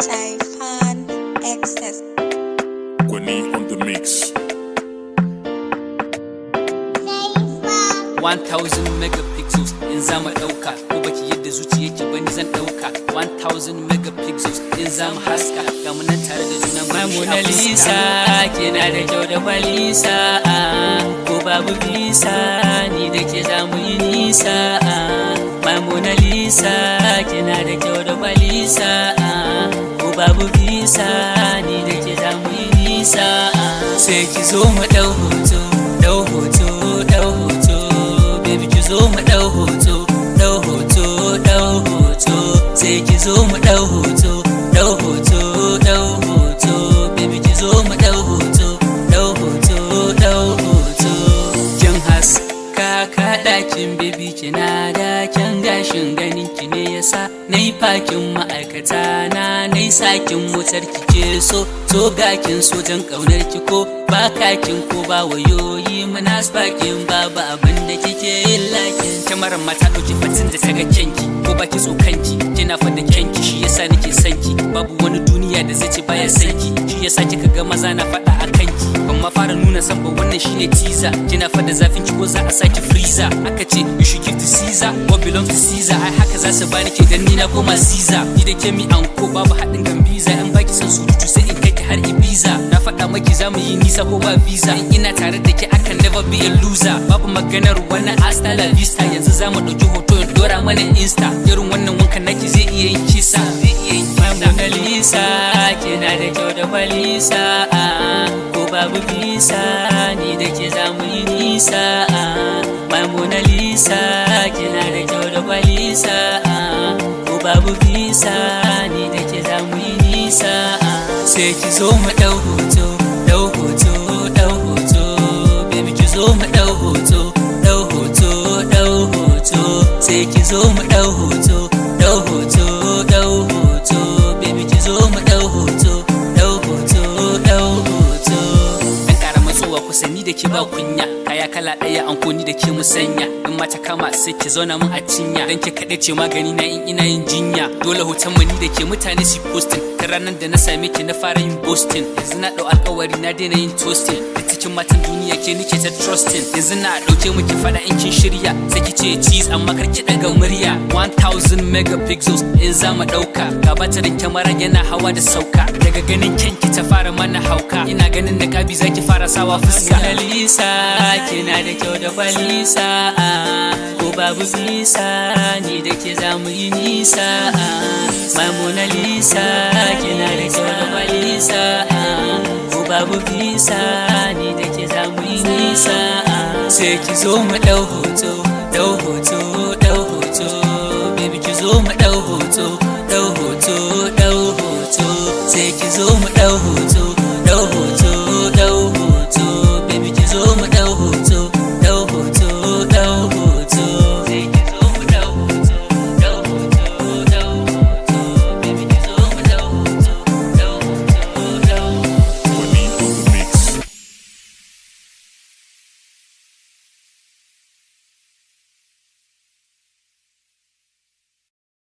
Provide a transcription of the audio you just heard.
Saifan Exses. Gwani on the mix. 1000 megapixels in zama dauka ko baki yadda zuciyarki bani zan dauka 1000 megapixels in zama haska ga mun nan tare da juna mu Monalisa kina da kyau da kwalisa ko babu visa ni da ke zamu yi nisa Monalisa kina da kyau da kwalisa ko babu visa ni da ke zamu yi nisa sai ki zo mu dau hoto baby ki zo mu dau hoto sai ki zo mu dau hoto baby ki zo mu dau hoto kin haska ka dakin baby kina da kyan gashin ganin ki ne yasa nayi fakin ma'aikata nayi sakin motar ki ke so to gakin sojan kaunar ki ko ba kakin ko ba wayoyi muna spakin babu abinda kike yin lakin kamarar mata dauki fatin da ta ga kyanki ko baki tsokanki kina fada kyanki shi yasa nake sanki babu wani duniya da zai ce baya sanki shi yasa kika ga maza na fada a kanki ban ma fara nuna san ba wannan shine teaser kina fada zafin ki ko za a saki freezer aka ce you should give to Caesar what belongs to Caesar ai haka za su bani ke dan ni na koma Caesar ni da ke mi anko babu hadin gambiza in baki san surutu sai in kai ki har Ibiza na fada maki zamu yi nisa ko ba visa in ina tare da ke akan never be a loser babu maganar wannan hasta la vista yanzu zamu dauki hoto in dora mana insta irin wannan wankan naki zai iya yin kisa Monalisa kina da kyau da kwalisa ko babu visa ni da ke zamu yi nisa Monalisa kina da kyau da kwalisa ko babu visa ni da ke zamu yi nisa sai ki zo mu dau hoto baby ki zo mu dau hoto sai ki zo mu dau hoto baby ki zo mu dau hoto dan kara matsowa kusa ni da ke ba kunya kaya kala daya an koni da ke musanya in mata kama sai ki zauna mun a cinya dan ke kade ce magani na in ina yin jinya dole hoton mu ni da ke mutane su posting ta ranar da na same ki na fara yin boasting yanzu na dau alƙawari na daina yin toasting cikin matan duniya ke nike ta trusting yanzu na dauke miki fada in kin shirya sai ki ce cheese amma kar ki daga murya 1000 megapixels in zama dauka ga batirin kyamara yana hawa da sauka daga ganin kyanki ta fara mana hauka ina ganin da kabi zaki fara sawa fuska Monalisa kina da kyau da kwalisa ko babu visa ni da ke zamu yi nisa Monalisa kina da kyau da kwalisa ko babu visa ni da ke zamu yi nisa sai ki zo mu dau hoto baby ki zo mu dau hoto sai ki zo mu dau